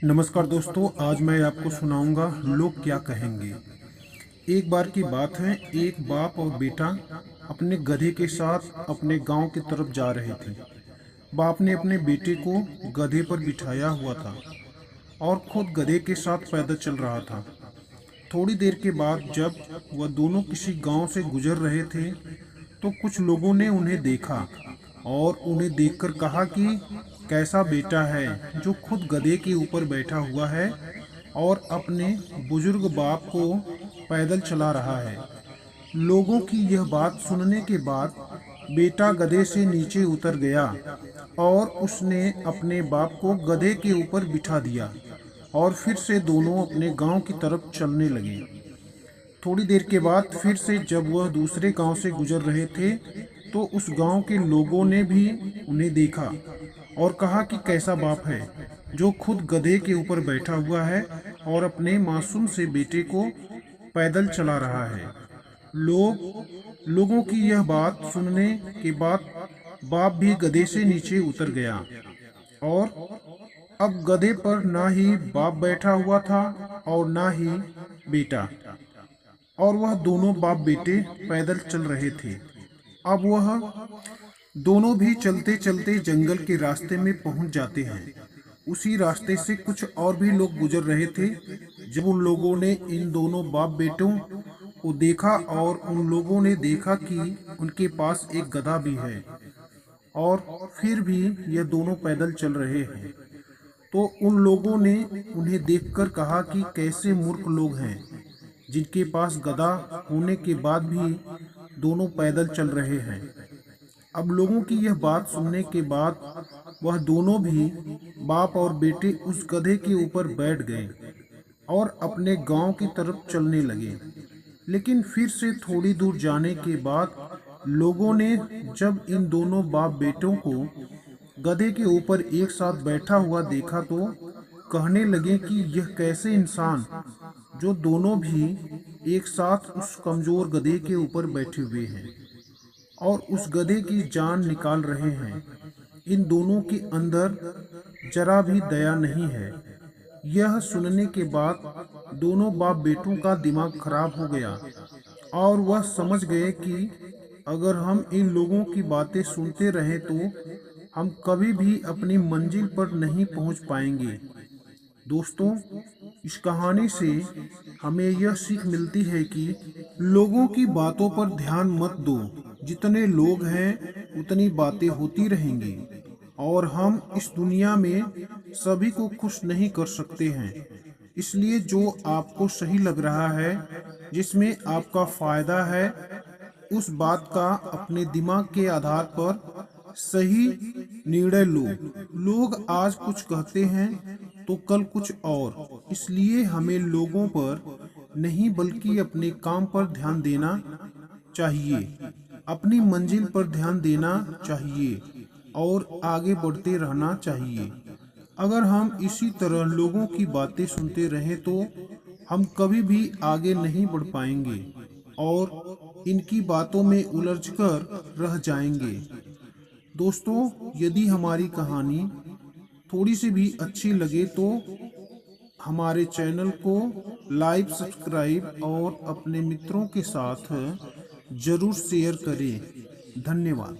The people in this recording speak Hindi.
नमस्कार दोस्तों, आज मैं आपको सुनाऊंगा लोग क्या कहेंगे। एक बार की बात है, एक बाप और बेटा अपने गधे के साथ अपने गांव की तरफ जा रहे थे। बाप ने अपने बेटे को गधे पर बिठाया हुआ था और खुद गधे के साथ पैदल चल रहा था। थोड़ी देर के बाद जब वह दोनों किसी गांव से गुजर रहे थे तो कुछ लोगों ने उन्हें देखा और उन्हें देखकर कहा कि कैसा बेटा है जो खुद गधे के ऊपर बैठा हुआ है और अपने बुजुर्ग बाप को पैदल चला रहा है। लोगों की यह बात सुनने के बाद बेटा गधे से नीचे उतर गया और उसने अपने बाप को गधे के ऊपर बिठा दिया और फिर से दोनों अपने गांव की तरफ चलने लगे। थोड़ी देर के बाद फिर से जब वह दूसरे गांव से गुजर रहे थे तो उस गांव के लोगों ने भी उन्हें देखा और कहा कि कैसा बाप है जो खुद गधे के ऊपर बैठा हुआ है और अपने मासूम से बेटे को पैदल चला रहा है। लोगों की यह बात सुनने के बाद बाप भी गधे से नीचे उतर गया और अब गधे पर ना ही बाप बैठा हुआ था और ना ही बेटा, और वह दोनों बाप बेटे पैदल चल रहे थे। अब वह दोनों भी चलते चलते जंगल के रास्ते में पहुंच जाते हैं। उसी रास्ते से कुछ और भी लोग गुजर रहे थे। जब उन लोगों ने इन दोनों बाप बेटों को देखा और उन लोगों ने देखा कि उनके पास एक गधा भी है और फिर भी यह दोनों पैदल चल रहे हैं, तो उन लोगों ने उन्हें देखकर कहा कि कैसे मूर्ख लोग हैं जिनके पास गधा होने के बाद भी दोनों पैदल चल रहे हैं। अब लोगों की यह बात सुनने के बाद वह दोनों भी बाप और बेटे उस गधे के ऊपर बैठ गए और अपने गांव की तरफ चलने लगे। लेकिन फिर से थोड़ी दूर जाने के बाद लोगों ने जब इन दोनों बाप बेटों को गधे के ऊपर एक साथ बैठा हुआ देखा तो कहने लगे कि यह कैसे इंसान जो दोनों भी एक साथ उस कमजोर गधे के ऊपर बैठे हुए हैं और उस गधे की जान निकाल रहे हैं। इन दोनों के अंदर जरा भी दया नहीं है। यह सुनने के बाद दोनों बाप बेटों का दिमाग खराब हो गया और वह समझ गए कि अगर हम इन लोगों की बातें सुनते रहें तो हम कभी भी अपनी मंजिल पर नहीं पहुंच पाएंगे। दोस्तों, इस कहानी से हमें यह सीख मिलती है कि लोगों की बातों पर ध्यान मत दो। जितने लोग हैं उतनी बातें होती रहेंगी और हम इस दुनिया में सभी को खुश नहीं कर सकते हैं। इसलिए जो आपको सही लग रहा है, जिसमें आपका फायदा है, उस बात का अपने दिमाग के आधार पर सही निर्णय लो। लोग आज कुछ कहते हैं तो कल कुछ और, इसलिए हमें लोगों पर नहीं बल्कि अपने काम पर ध्यान देना चाहिए, अपनी मंजिल पर ध्यान देना चाहिए और आगे बढ़ते रहना चाहिए। अगर हम इसी तरह लोगों की बातें सुनते रहें तो हम कभी भी आगे नहीं बढ़ पाएंगे और इनकी बातों में उलझकर रह जाएंगे। दोस्तों, यदि हमारी कहानी थोड़ी सी भी अच्छी लगे तो हमारे चैनल को लाइक, सब्सक्राइब और अपने मित्रों के साथ जरूर शेयर करें। धन्यवाद।